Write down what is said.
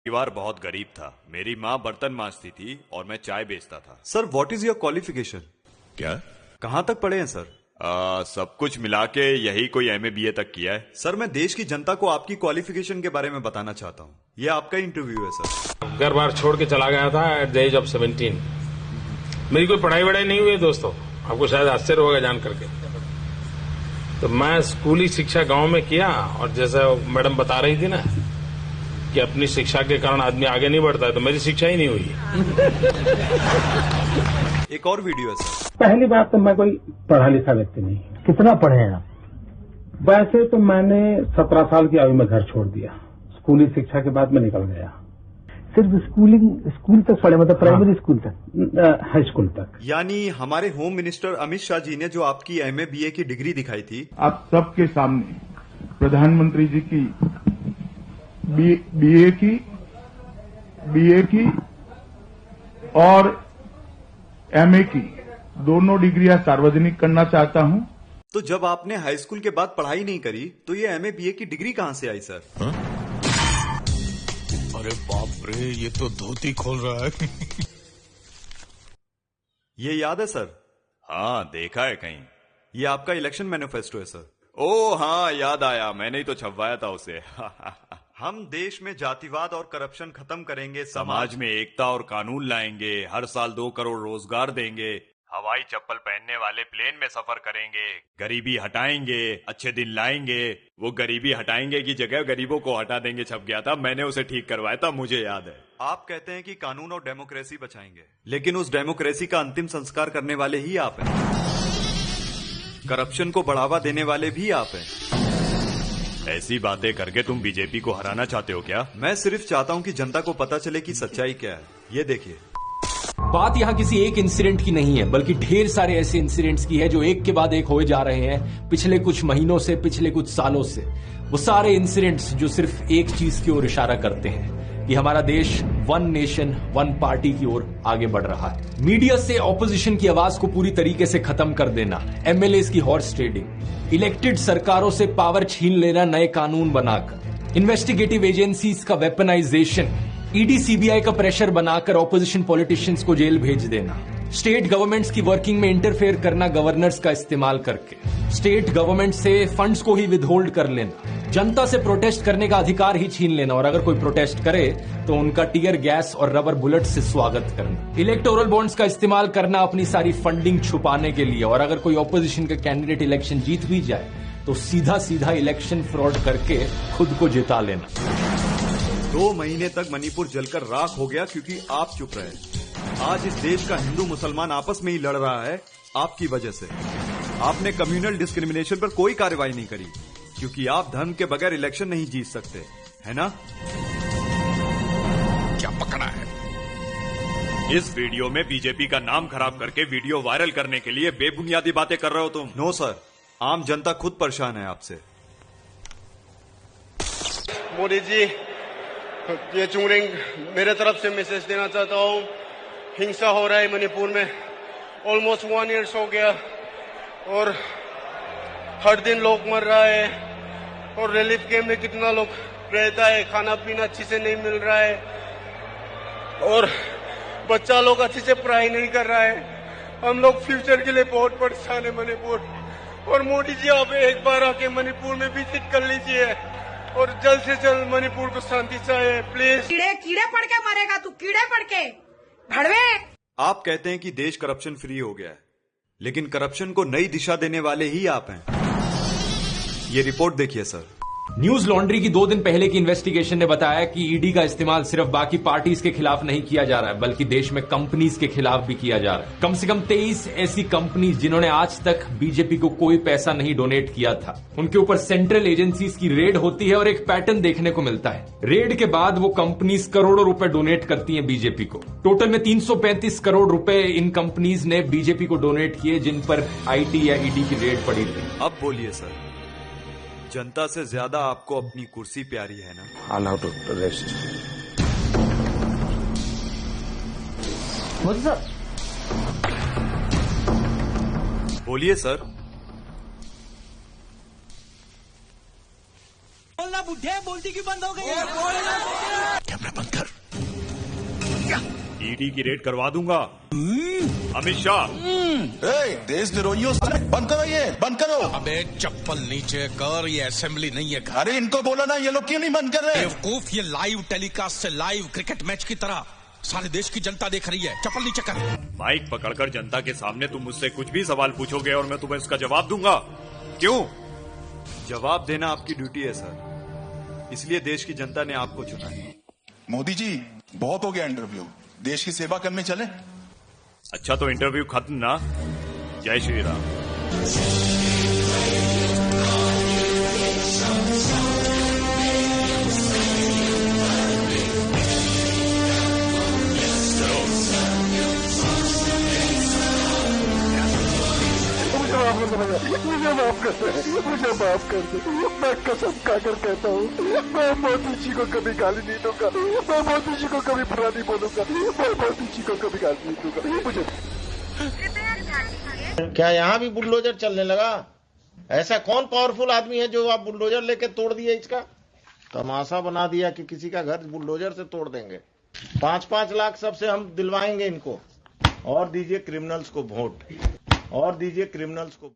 परिवार बहुत गरीब था। मेरी माँ बर्तन मांजती थी और मैं चाय बेचता था। Sir, what is your qualification? क्या? कहाँ तक पढ़े हैं सर? सब कुछ मिला के यही कोई MA BA तक किया है। सर, मैं देश की जनता को आपकी क्वालिफिकेशन के बारे में बताना चाहता हूँ। ये आपका इंटरव्यू है सर। घर बार छोड़ के चला गया था एट द एज ऑफ 17। मेरी कोई पढ़ाई वढ़ाई नहीं हुई है दोस्तों, आपको शायद आश्चर्य होगा जान करके। तो मैं स्कूली शिक्षा गांव में किया, और जैसे मैडम बता रही थी ना कि अपनी शिक्षा के कारण आदमी आगे नहीं बढ़ता है, तो मेरी शिक्षा ही नहीं हुई है। एक और वीडियो है सर। पहली बात तो मैं कोई पढ़ा लिखा व्यक्ति नहीं। कितना पढ़े हैं आप? वैसे तो मैंने 17 साल की आयु में घर छोड़ दिया। स्कूली शिक्षा के बाद मैं निकल गया। सिर्फ स्कूल तक पढ़े, मतलब प्राइमरी स्कूल तक? हाई स्कूल तक। यानी हमारे होम मिनिस्टर अमित शाह जी ने जो आपकी MA BA की डिग्री दिखाई थी, आप सबके सामने प्रधानमंत्री जी की BA की और MA की दोनों डिग्रियां सार्वजनिक करना चाहता हूं। तो जब आपने हाई स्कूल के बाद पढ़ाई नहीं करी तो ये MA BA की डिग्री कहाँ से आई सर? अरे बाप रे, ये तो धोती खोल रहा है। ये याद है सर? हाँ, देखा है कहीं। ये आपका इलेक्शन मैनिफेस्टो है सर। ओ हाँ, याद आया, मैंने ही तो छपवाया था उसे। हम देश में जातिवाद और करप्शन खत्म करेंगे, समाज में एकता और कानून लाएंगे, हर साल 2 करोड़ रोजगार देंगे, हवाई चप्पल पहनने वाले प्लेन में सफर करेंगे, गरीबी हटाएंगे, अच्छे दिन लाएंगे। वो गरीबी हटाएंगे की जगह गरीबों को हटा देंगे छप गया था, मैंने उसे ठीक करवाया था, मुझे याद है। आप कहते हैं कि कानून और डेमोक्रेसी बचाएंगे, लेकिन उस डेमोक्रेसी का अंतिम संस्कार करने वाले ही आप हैं। करप्शन को बढ़ावा देने वाले भी आप हैं। ऐसी बातें करके तुम बीजेपी को हराना चाहते हो क्या? मैं सिर्फ चाहता हूं कि जनता को पता चले कि सच्चाई क्या है। ये देखिए। बात यहाँ किसी एक इंसिडेंट की नहीं है, बल्कि ढेर सारे ऐसे इंसिडेंट्स की है जो एक के बाद एक होए जा रहे हैं पिछले कुछ महीनों से, पिछले कुछ सालों से। वो सारे इंसिडेंट्स जो सिर्फ एक चीज की ओर इशारा करते हैं कि हमारा देश वन नेशन वन पार्टी की ओर आगे बढ़ रहा है। मीडिया से ऑपोजिशन की आवाज को पूरी तरीके से खत्म कर देना, MLAs की हॉर्स ट्रेडिंग, इलेक्टेड सरकारों से पावर छीन लेना नए कानून बनाकर, इन्वेस्टिगेटिव एजेंसीज का वेपनाइजेशन, ED CBI का प्रेशर बनाकर ऑपोजिशन पॉलिटिशियंस को जेल भेज देना, स्टेट गवर्नमेंट्स की वर्किंग में इंटरफेयर करना गवर्नर्स का इस्तेमाल करके, स्टेट गवर्नमेंट से फंड्स को ही विदहोल्ड कर लेना, जनता से प्रोटेस्ट करने का अधिकार ही छीन लेना, और अगर कोई प्रोटेस्ट करे तो उनका टीयर गैस और रबर बुलेट से स्वागत करना, इलेक्टोरल बॉन्ड्स का इस्तेमाल करना अपनी सारी फंडिंग छुपाने के लिए, और अगर कोई ऑपोजिशन का कैंडिडेट इलेक्शन जीत भी जाए तो सीधा सीधा इलेक्शन फ्रॉड करके खुद को जिता लेना। 2 महीने तक मणिपुर जलकर राख हो गया क्योंकि आप चुप रहे। आज इस देश का हिंदू मुसलमान आपस में ही लड़ रहा है आपकी वजह से। आपने कम्युनल डिस्क्रिमिनेशन पर कोई कार्रवाई नहीं करी क्योंकि आप धर्म के बगैर इलेक्शन नहीं जीत सकते, है ना? क्या पकड़ा है? इस वीडियो में बीजेपी का नाम खराब करके वीडियो वायरल करने के लिए बेबुनियादी बातें कर रहे हो तुम। नो सर, आम जनता खुद परेशान है आपसे। मोदी जी, ये चुंगरिंग मेरे तरफ से मैसेज देना चाहता हूँ। हिंसा हो रहा है मणिपुर में, ऑलमोस्ट 1 ईयर हो गया, और हर दिन लोग मर रहा है, और रिलीफ कैंप में कितना लोग रहता है, खाना पीना अच्छे से नहीं मिल रहा है, और बच्चा लोग अच्छे से पढ़ाई नहीं कर रहा है। हम लोग फ्यूचर के लिए बहुत परेशान है मणिपुर। और मोदी जी, आप एक बार आके मणिपुर में विजिट कर लीजिए और जल्द से जल्द मणिपुर को शांति चाहिए, प्लीज। कीड़े पड़ के मरेगा तू, कीड़े पड़ के भड़वे। आप कहते हैं कि देश करप्शन फ्री हो गया है, लेकिन करप्शन को नई दिशा देने वाले ही आप हैं। ये रिपोर्ट देखिए सर। न्यूज लॉन्ड्री की 2 दिन पहले की इन्वेस्टिगेशन ने बताया कि ED का इस्तेमाल सिर्फ बाकी पार्टीज के खिलाफ नहीं किया जा रहा है, बल्कि देश में कंपनीज के खिलाफ भी किया जा रहा है। कम से कम 23 ऐसी कंपनीज जिन्होंने आज तक बीजेपी को कोई पैसा नहीं डोनेट किया था, उनके ऊपर सेंट्रल एजेंसीज की रेड होती है और एक पैटर्न देखने को मिलता है। रेड के बाद वो कंपनीज करोड़ों रुपए डोनेट करती है बीजेपी को। टोटल में 335 करोड़ रुपए इन कंपनीज ने बीजेपी को डोनेट किए जिन पर IT या ED की रेड पड़ी थी। अब बोलिए सर, जनता से ज्यादा आपको अपनी कुर्सी प्यारी है ना? Allow to rest. बोलिए सर। बोलना बुढ़े, बोलती क्यों बंद हो गई? कैमरा बंद कर। ईडी की रेड करवा दूंगा। अमित शाह, देशद्रोहियों बंद करो, ये बंद करो। अबे चप्पल नीचे कर, ये असेंबली नहीं है। अरे इनको बोलो ना, ये लोग क्यों नहीं बंद कर रहे? बेवकूफ, ये लाइव टेलीकास्ट से लाइव क्रिकेट मैच की तरह सारे देश की जनता देख रही है। चप्पल नीचे कर। माइक पकड़कर जनता के सामने तुम मुझसे कुछ भी सवाल पूछोगे और मैं तुम्हें इसका जवाब दूंगा। क्यों? जवाब देना आपकी ड्यूटी है सर, इसलिए देश की जनता ने आपको चुना है। मोदी जी, बहुत हो गया इंटरव्यू, देश की सेवा करने चले। अच्छा तो इंटरव्यू खत्म ना। जय श्री राम। मुझे माफ कर दे, मैं कसम खाकर कहता हूँ, मैं मोदी जी को कभी गाली नहीं दूंगा, मैं मोदी जी को कभी बुरा नहीं बोलूंगा, मैं मोदी जी को कभी गाली नहीं दूंगा। मुझे क्या यहाँ भी बुलडोजर चलने लगा? ऐसा कौन पावरफुल आदमी है जो आप बुलडोजर लेके तोड़ दिए? इसका तमाशा बना दिया कि किसी का घर बुलडोजर से तोड़ देंगे। 5-5 लाख सबसे हम दिलवाएंगे इनको। और दीजिए क्रिमिनल्स को वोट, और दीजिए क्रिमिनल्स को।